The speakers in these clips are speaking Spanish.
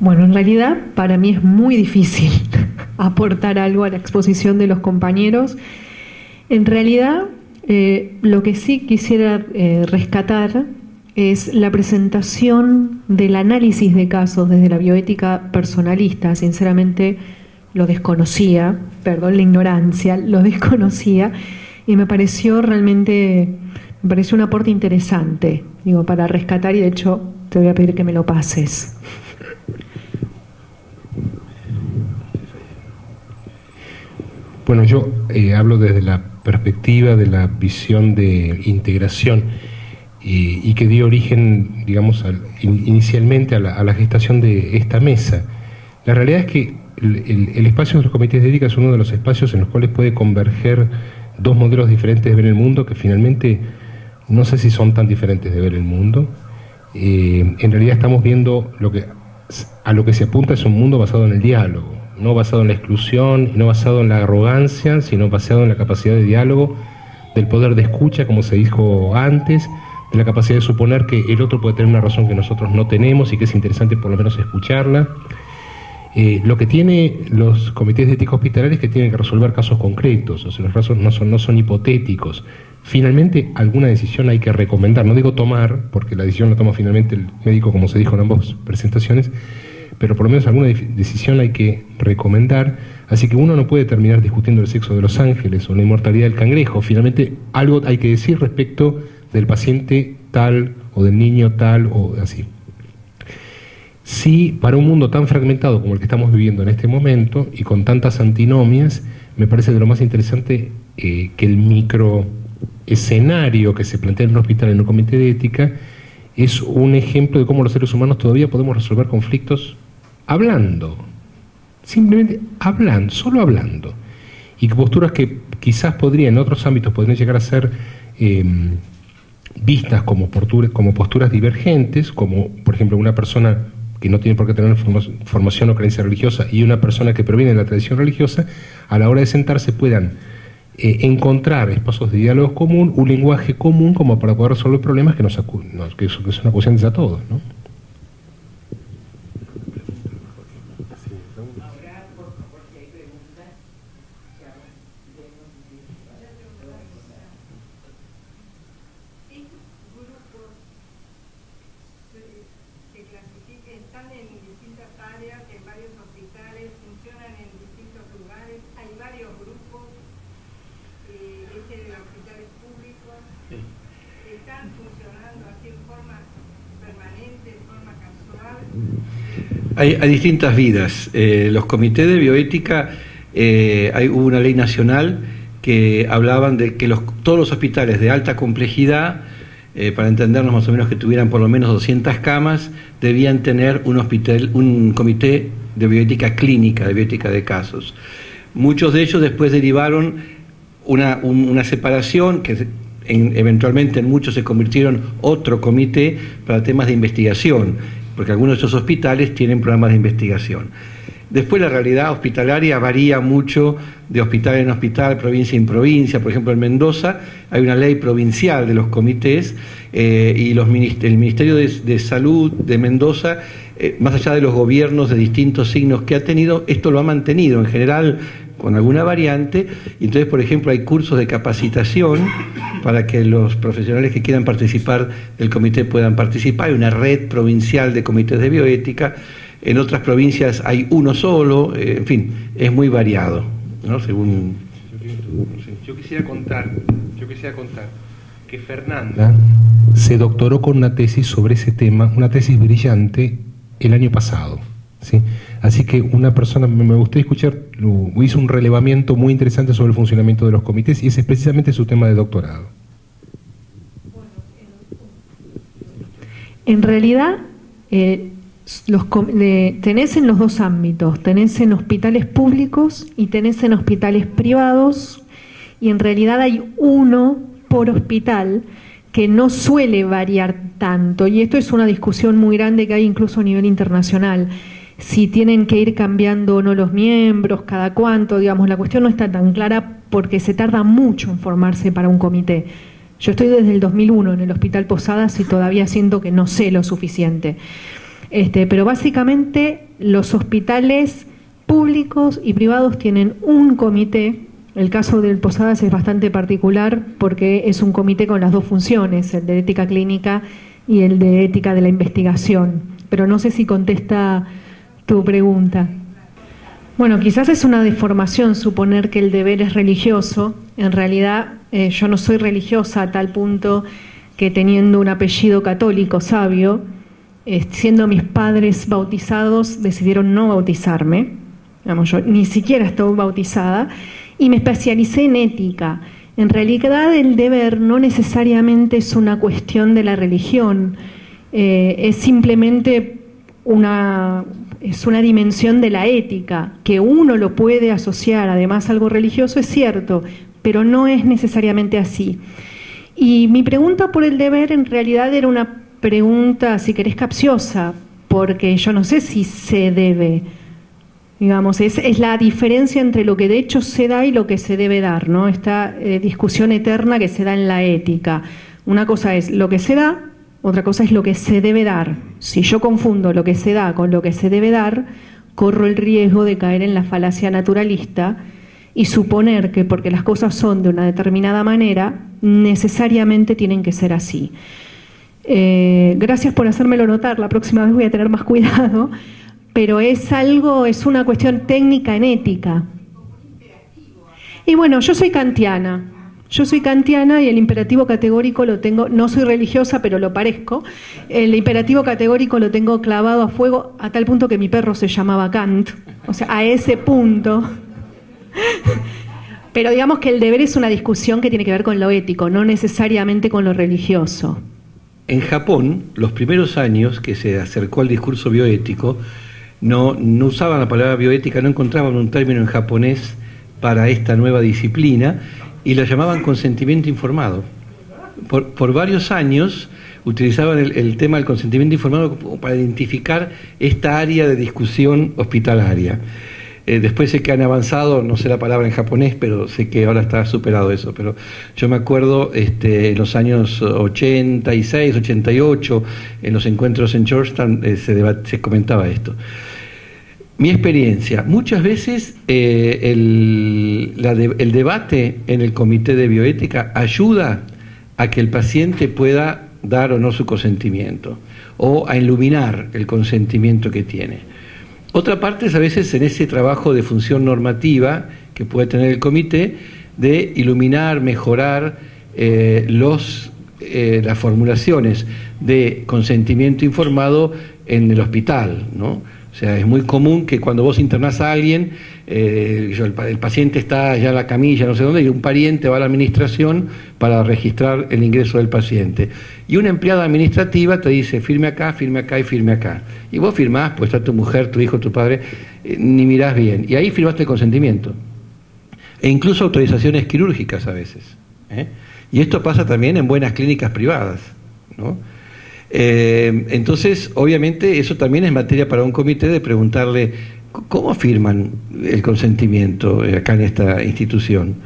Bueno, en realidad para mí es muy difícil aportar algo a la exposición de los compañeros. En realidad, lo que sí quisiera rescatar es la presentación del análisis de casos desde la bioética personalista. Sinceramente lo desconocía, perdón la ignorancia, lo desconocía y me pareció un aporte interesante, digo, para rescatar, y de hecho te voy a pedir que me lo pases. Bueno, yo hablo desde la perspectiva de la visión de integración y que dio origen, digamos, inicialmente a la gestación de esta mesa. La realidad es que el espacio de los comités de ética es uno de los espacios en los cuales puede converger dos modelos diferentes de ver el mundo, que finalmente no sé si son tan diferentes de ver el mundo. En realidad estamos viendo a lo que se apunta es un mundo basado en el diálogo, no basado en la exclusión, no basado en la arrogancia, sino basado en la capacidad de diálogo, del poder de escucha, como se dijo antes, de la capacidad de suponer que el otro puede tener una razón que nosotros no tenemos y que es interesante por lo menos escucharla. Lo que tiene los comités de ética hospitalaria es que tienen que resolver casos concretos, o sea, los casos no son hipotéticos. Finalmente, alguna decisión hay que recomendar, no digo tomar, porque la decisión la toma finalmente el médico, como se dijo en ambas presentaciones, pero por lo menos alguna decisión hay que recomendar, así que uno no puede terminar discutiendo el sexo de los ángeles o la inmortalidad del cangrejo. Finalmente, algo hay que decir respecto del paciente tal o del niño tal o así. Sí, para un mundo tan fragmentado como el que estamos viviendo en este momento y con tantas antinomias, me parece de lo más interesante que el microescenario que se plantea en un hospital, en un comité de ética, es un ejemplo de cómo los seres humanos todavía podemos resolver conflictos hablando, simplemente hablando, solo hablando, y posturas que quizás en otros ámbitos podrían llegar a ser vistas como posturas divergentes, como por ejemplo una persona que no tiene por qué tener formación o creencia religiosa y una persona que proviene de la tradición religiosa, a la hora de sentarse puedan encontrar espacios de diálogo común, un lenguaje común como para poder resolver problemas que son acuciantes a todos, ¿no? Hay distintas vidas. Los comités de bioética, hubo una ley nacional que hablaban de que todos los hospitales de alta complejidad, para entendernos más o menos que tuvieran por lo menos 200 camas, debían tener un comité de bioética clínica, de bioética de casos. Muchos de ellos después derivaron una separación que eventualmente en muchos se convirtieron otro comité para temas de investigación, porque algunos de esos hospitales tienen programas de investigación. Después la realidad hospitalaria varía mucho de hospital en hospital, provincia en provincia. Por ejemplo, en Mendoza hay una ley provincial de los comités y el Ministerio de Salud de Mendoza, más allá de los gobiernos de distintos signos que ha tenido, esto lo ha mantenido en general con alguna variante. Y entonces, por ejemplo, hay cursos de capacitación para que los profesionales que quieran participar del comité puedan participar. Hay una red provincial de comités de bioética. En otras provincias hay uno solo, en fin, es muy variado, ¿no? Según... Yo quisiera contar que Fernanda se doctoró con una tesis sobre ese tema, una tesis brillante, el año pasado, ¿sí? Así que una persona, me gustaría escuchar, hizo un relevamiento muy interesante sobre el funcionamiento de los comités y ese es precisamente su tema de doctorado. En realidad, tenés en los dos ámbitos, tenés en hospitales públicos y tenés en hospitales privados, y en realidad hay uno por hospital que no suele variar tanto, y esto es una discusión muy grande que hay incluso a nivel internacional, si tienen que ir cambiando o no los miembros, cada cuánto, digamos, la cuestión no está tan clara porque se tarda mucho en formarse para un comité. Yo estoy desde el 2001 en el Hospital Posadas y todavía siento que no sé lo suficiente. Pero básicamente los hospitales públicos y privados tienen un comité. El caso del Posadas es bastante particular porque es un comité con las dos funciones, el de ética clínica y el de ética de la investigación. Pero no sé si contesta tu pregunta. Bueno, quizás es una deformación suponer que el deber es religioso. En realidad yo no soy religiosa a tal punto que teniendo un apellido católico sabio, siendo mis padres bautizados, decidieron no bautizarme. Digamos, yo ni siquiera estoy bautizada y me especialicé en ética. En realidad el deber no necesariamente es una cuestión de la religión, es simplemente una dimensión de la ética, que uno lo puede asociar además a algo religioso, es cierto, pero no es necesariamente así. Y mi pregunta por el deber en realidad era una pregunta, si querés, capciosa, porque yo no sé si se debe. Digamos, es la diferencia entre lo que de hecho se da y lo que se debe dar, ¿no? Esta discusión eterna que se da en la ética. Una cosa es lo que se da, otra cosa es lo que se debe dar. Si yo confundo lo que se da con lo que se debe dar, corro el riesgo de caer en la falacia naturalista y suponer que porque las cosas son de una determinada manera, necesariamente tienen que ser así. Gracias por hacérmelo notar, la próxima vez voy a tener más cuidado. Pero es una cuestión técnica en ética. Y bueno, yo soy kantiana y el imperativo categórico lo tengo, no soy religiosa, pero lo parezco, el imperativo categórico lo tengo clavado a fuego a tal punto que mi perro se llamaba Kant, o sea, a ese punto. Pero digamos que el deber es una discusión que tiene que ver con lo ético, no necesariamente con lo religioso. En Japón, los primeros años que se acercó al discurso bioético, no usaban la palabra bioética, no encontraban un término en japonés para esta nueva disciplina y la llamaban consentimiento informado. Por varios años utilizaban el tema del consentimiento informado para identificar esta área de discusión hospitalaria. Después sé que han avanzado, no sé la palabra en japonés, pero sé que ahora está superado eso. Pero yo me acuerdo en los años 86, 88, en los encuentros en Georgetown se comentaba esto. Mi experiencia, muchas veces el debate en el comité de bioética ayuda a que el paciente pueda dar o no su consentimiento, o a iluminar el consentimiento que tiene. Otra parte es a veces en ese trabajo de función normativa que puede tener el comité, de iluminar, mejorar las formulaciones de consentimiento informado en el hospital, ¿no? O sea, es muy común que cuando vos internás a alguien, el paciente está ya en la camilla, no sé dónde, y un pariente va a la administración para registrar el ingreso del paciente. Y una empleada administrativa te dice, firme acá y firme acá. Y vos firmás, pues está tu mujer, tu hijo, tu padre, ni mirás bien. Y ahí firmaste el consentimiento. E incluso autorizaciones quirúrgicas a veces. Y esto pasa también en buenas clínicas privadas, ¿no? Entonces, obviamente, eso también es materia para un comité de preguntarle cómo firman el consentimiento acá en esta institución,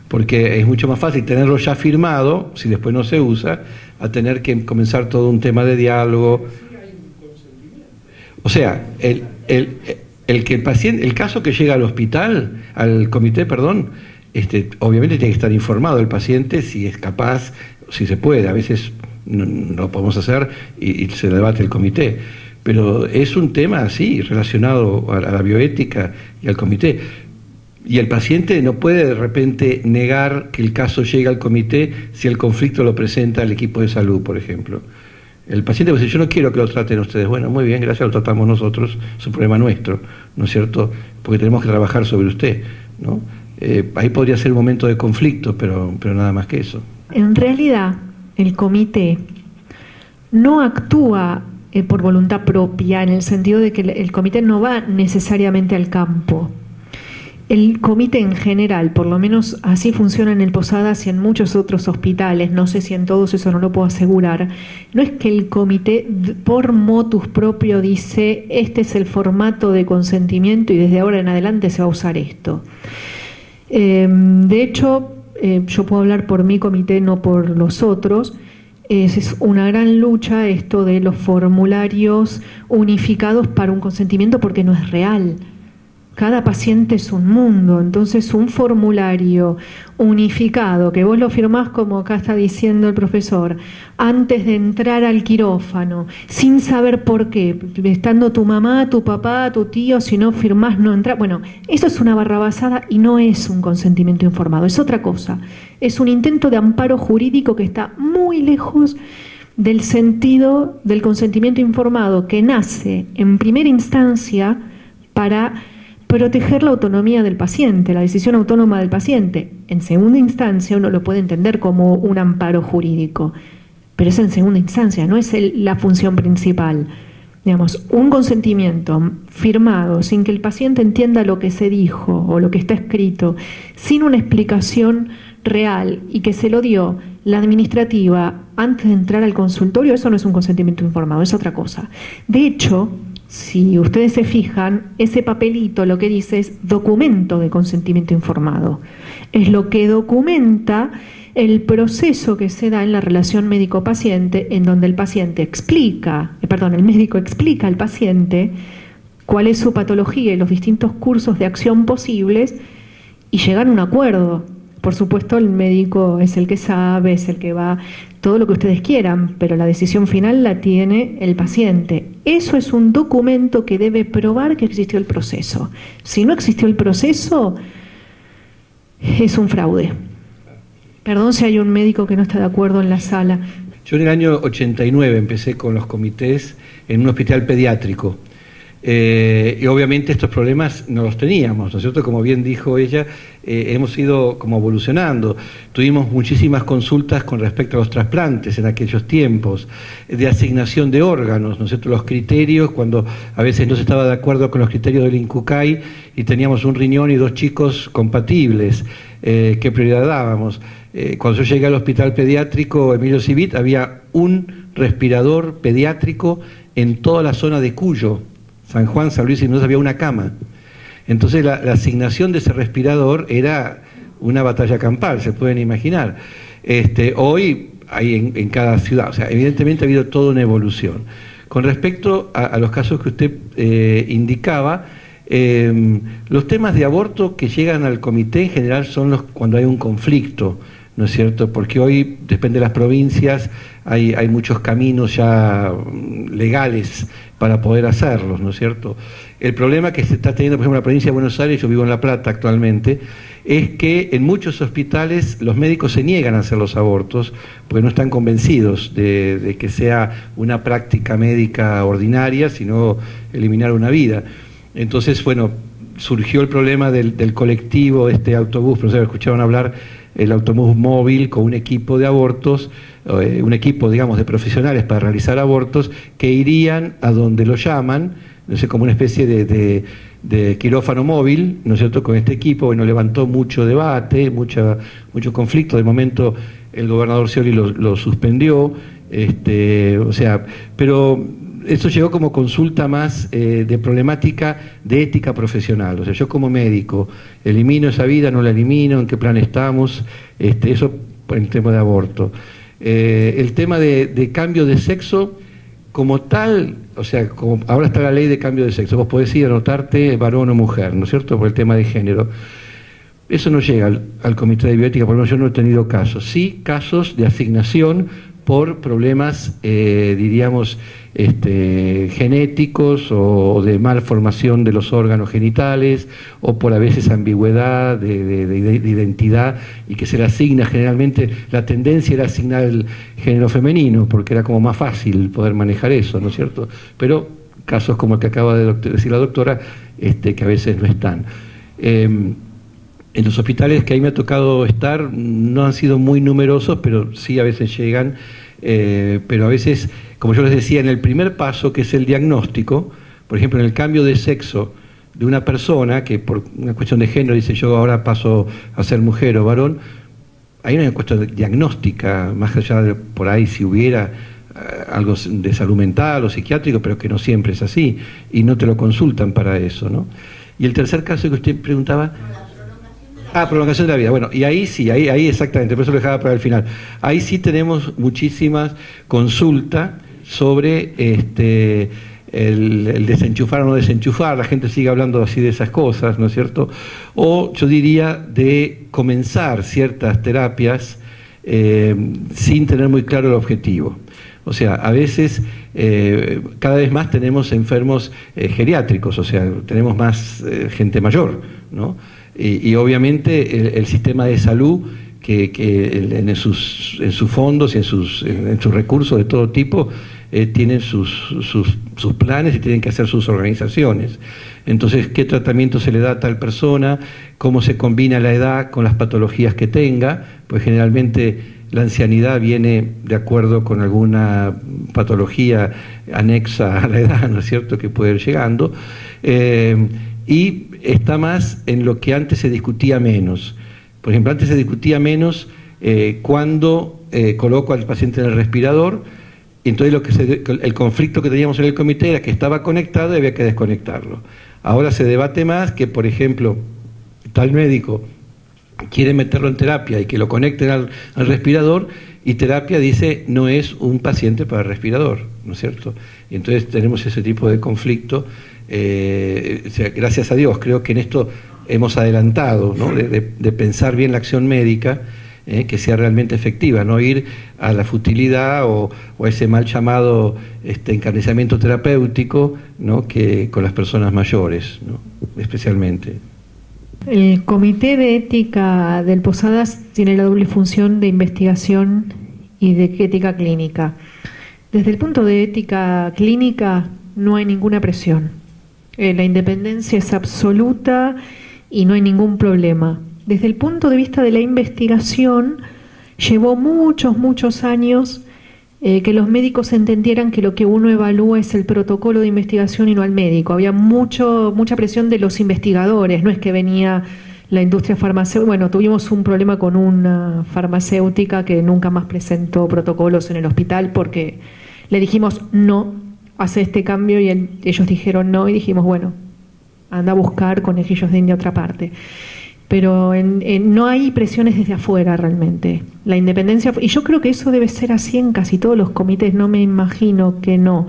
porque es mucho más fácil tenerlo ya firmado, si después no se usa, a tener que comenzar todo un tema de diálogo. O sea, el caso que llega al hospital, al comité, perdón, obviamente tiene que estar informado el paciente si es capaz, si se puede, a veces no lo podemos hacer y se debate el comité, pero es un tema así relacionado a la bioética y al comité, y el paciente no puede de repente negar que el caso llegue al comité si el conflicto lo presenta el equipo de salud, por ejemplo. El paciente puede decir, yo no quiero que lo traten ustedes. Bueno, muy bien, gracias, lo tratamos nosotros, es un problema nuestro, ¿no es cierto? Porque tenemos que trabajar sobre usted, ¿no? Ahí podría ser un momento de conflicto, pero nada más que eso. En realidad, el comité no actúa por voluntad propia, en el sentido de que el comité no va necesariamente al campo. El comité en general, por lo menos así funciona en el Posadas y en muchos otros hospitales, no sé si en todos, eso no lo puedo asegurar, no es que el comité por motus propio dice este es el formato de consentimiento y desde ahora en adelante se va a usar esto. De hecho, yo puedo hablar por mi comité, no por los otros. es una gran lucha esto de los formularios unificados para un consentimiento, porque no es real. Cada paciente es un mundo, entonces un formulario unificado, que vos lo firmás como acá está diciendo el profesor, antes de entrar al quirófano, sin saber por qué, estando tu mamá, tu papá, tu tío, si no firmás no entrar. Bueno, eso es una barrabasada y no es un consentimiento informado, es otra cosa. Es un intento de amparo jurídico que está muy lejos del sentido del consentimiento informado, que nace en primera instancia para proteger la autonomía del paciente, la decisión autónoma del paciente. En segunda instancia uno lo puede entender como un amparo jurídico, pero es en segunda instancia, no es la función principal. Digamos, un consentimiento firmado sin que el paciente entienda lo que se dijo o lo que está escrito, sin una explicación real y que se lo dio la administrativa antes de entrar al consultorio, eso no es un consentimiento informado, es otra cosa. De hecho, si ustedes se fijan, ese papelito lo que dice es documento de consentimiento informado. Es lo que documenta el proceso que se da en la relación médico-paciente, en donde el médico explica al paciente cuál es su patología y los distintos cursos de acción posibles y llegan a un acuerdo. Por supuesto, el médico es el que sabe, es el que va, todo lo que ustedes quieran, pero la decisión final la tiene el paciente. Eso es un documento que debe probar que existió el proceso. Si no existió el proceso, es un fraude. Perdón si hay un médico que no está de acuerdo en la sala. Yo en el año 89 empecé con los comités en un hospital pediátrico. Y obviamente estos problemas no los teníamos, ¿no es cierto? Como bien dijo ella, hemos ido como evolucionando. Tuvimos muchísimas consultas con respecto a los trasplantes en aquellos tiempos, de asignación de órganos, ¿no es cierto? Los criterios, cuando a veces no se estaba de acuerdo con los criterios del INCUCAI y teníamos un riñón y 2 chicos compatibles, ¿qué prioridad dábamos? Cuando yo llegué al hospital pediátrico Emilio Civit, había un respirador pediátrico en toda la zona de Cuyo, San Juan, San Luis, y no había una cama. Entonces la asignación de ese respirador era una batalla campal, se pueden imaginar. Hoy hay en cada ciudad, o sea, evidentemente ha habido toda una evolución. Con respecto a los casos que usted indicaba, los temas de aborto que llegan al comité en general son cuando hay un conflicto, ¿no es cierto? Porque hoy, depende de las provincias, hay muchos caminos ya legales para poder hacerlos, ¿no es cierto? El problema que se está teniendo, por ejemplo, en la provincia de Buenos Aires, yo vivo en La Plata actualmente, es que en muchos hospitales los médicos se niegan a hacer los abortos porque no están convencidos de que sea una práctica médica ordinaria, sino eliminar una vida. Entonces, bueno, surgió el problema del colectivo, este autobús, no sé, escucharon hablar, el autobús móvil con un equipo de abortos, un equipo, digamos, de profesionales para realizar abortos, que irían a donde lo llaman, no sé, como una especie de quirófano móvil, ¿no es cierto?, con este equipo. Bueno, levantó mucho debate, mucho conflicto. De momento el gobernador Scioli lo suspendió, o sea, pero eso llegó como consulta más de problemática de ética profesional. O sea, yo como médico, ¿elimino esa vida, no la elimino? ¿En qué plan estamos? Eso por el tema de aborto. El tema de cambio de sexo como tal, o sea, como ahora está la ley de cambio de sexo, vos podés ir a anotarte varón o mujer, ¿no es cierto?, por el tema de género. Eso no llega al comité de bioética, por lo menos yo no he tenido casos. Sí, casos de asignación por problemas, diríamos, genéticos o de malformación de los órganos genitales, o por a veces ambigüedad de identidad, y que se le asigna generalmente, la tendencia era asignar el género femenino, porque era como más fácil poder manejar eso, ¿no es cierto? Pero casos como el que acaba de decir la doctora, que a veces no están. En los hospitales que ahí me ha tocado estar no han sido muy numerosos, pero sí a veces llegan, pero a veces, como yo les decía, en el primer paso, que es el diagnóstico, por ejemplo, en el cambio de sexo de una persona, que por una cuestión de género dice yo ahora paso a ser mujer o varón, hay una cuestión diagnóstica, más allá de por ahí si hubiera algo de salud mental o psiquiátrico, pero que no siempre es así, y no te lo consultan para eso, ¿no? Y el tercer caso que usted preguntaba... Prolongación de la vida. Bueno, y ahí sí, ahí exactamente, por eso lo dejaba para el final. Ahí sí tenemos muchísimas consultas sobre el desenchufar o no desenchufar. La gente sigue hablando así de esas cosas, ¿no es cierto? O yo diría de comenzar ciertas terapias sin tener muy claro el objetivo. O sea, a veces, cada vez más tenemos enfermos geriátricos, o sea, tenemos más gente mayor, ¿no? Y obviamente el sistema de salud, que en sus fondos y en sus recursos de todo tipo, tienen sus planes y tienen que hacer sus organizaciones. Entonces, ¿qué tratamiento se le da a tal persona? ¿Cómo se combina la edad con las patologías que tenga? Pues generalmente la ancianidad viene de acuerdo con alguna patología anexa a la edad, ¿no es cierto?, que puede ir llegando. Y está más en lo que antes se discutía menos. Por ejemplo, antes se discutía menos cuando coloco al paciente en el respirador. Entonces el conflicto que teníamos en el comité era que estaba conectado y había que desconectarlo. Ahora se debate más que, por ejemplo, tal médico quiere meterlo en terapia y que lo conecten al respirador, y terapia dice no es un paciente para el respirador, ¿no es cierto? Y entonces tenemos ese tipo de conflicto. O sea, gracias a Dios, creo que en esto hemos adelantado, ¿no? de pensar bien la acción médica, que sea realmente efectiva, no ir a la futilidad o a ese mal llamado encarnizamiento terapéutico, ¿no? Que con las personas mayores, ¿no? Especialmente. El Comité de Ética del Posadas tiene la doble función de investigación y de ética clínica. Desde el punto de ética clínica no hay ninguna presión. La independencia es absoluta y no hay ningún problema. Desde el punto de vista de la investigación, llevó muchos años que los médicos entendieran que lo que uno evalúa es el protocolo de investigación y no al médico. Había mucha presión de los investigadores, no es que venía la industria farmacéutica. Bueno, tuvimos un problema con una farmacéutica que nunca más presentó protocolos en el hospital porque le dijimos no, hace este cambio, y ellos dijeron no, y dijimos bueno, anda a buscar conejillos de India a otra parte. Pero no hay presiones desde afuera realmente. La independencia, y yo creo que eso debe ser así en casi todos los comités, no me imagino que no.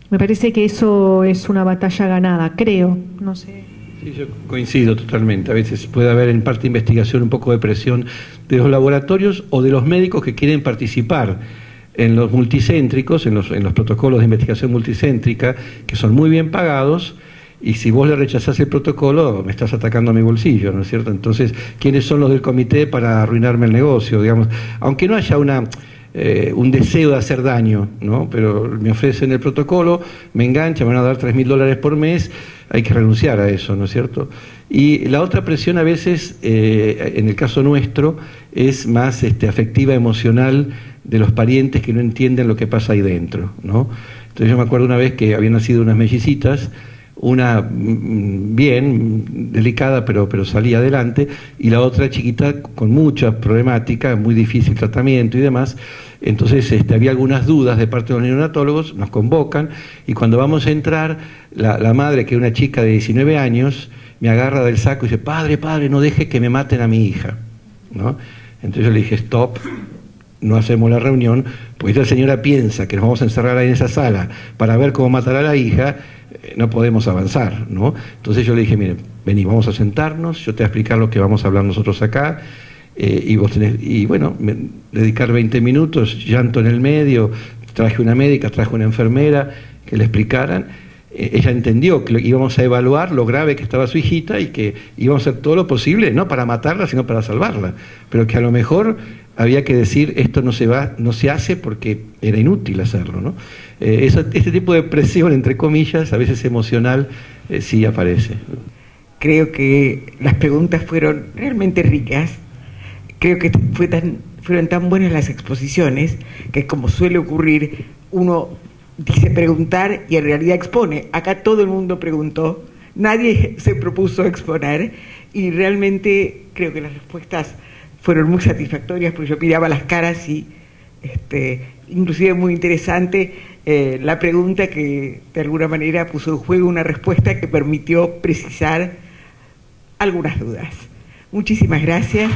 Me parece que eso es una batalla ganada, creo, no sé. Sí, yo coincido totalmente. A veces puede haber en parte de investigación un poco de presión de los laboratorios o de los médicos que quieren participar en los multicéntricos, en los protocolos de investigación multicéntrica, que son muy bien pagados. Y si vos le rechazás el protocolo, me estás atacando a mi bolsillo, ¿no es cierto? Entonces, ¿quiénes son los del comité para arruinarme el negocio? Digamos, aunque no haya un deseo de hacer daño, ¿no? Pero me ofrecen el protocolo, me enganchan, me van a dar $3.000 por mes, hay que renunciar a eso, ¿no es cierto? Y la otra presión a veces, en el caso nuestro, es más afectiva, emocional, de los parientes que no entienden lo que pasa ahí dentro, ¿no? Entonces yo me acuerdo una vez que habían nacido unas mellicitas, una bien delicada pero salía adelante, y la otra chiquita con mucha problemática, muy difícil tratamiento y demás. Entonces había algunas dudas de parte de los neonatólogos, nos convocan, y cuando vamos a entrar, la madre, que es una chica de 19 años, me agarra del saco y dice, padre, no deje que me maten a mi hija, ¿no? Entonces yo le dije, stop, no hacemos la reunión, porque esta señora piensa que nos vamos a encerrar ahí en esa sala para ver cómo matar a la hija, no podemos avanzar, ¿no? Entonces yo le dije, miren, vení, vamos a sentarnos, yo te voy a explicar lo que vamos a hablar nosotros acá, y bueno, dedicar 20 minutos, llanto en el medio, traje una médica, traje una enfermera, que le explicaran. Ella entendió que íbamos a evaluar lo grave que estaba su hijita y que íbamos a hacer todo lo posible, no para matarla, sino para salvarla, pero que a lo mejor había que decir, esto no se hace porque era inútil hacerlo, ¿no? Este tipo de presión, entre comillas, a veces emocional, sí aparece. Creo que las preguntas fueron realmente ricas. Creo que fueron tan buenas las exposiciones que, como suele ocurrir, uno dice preguntar y en realidad expone. Acá todo el mundo preguntó, nadie se propuso exponer, y realmente creo que las respuestas fueron muy satisfactorias, porque yo miraba las caras y inclusive muy interesante la pregunta que de alguna manera puso en juego una respuesta que permitió precisar algunas dudas. Muchísimas gracias.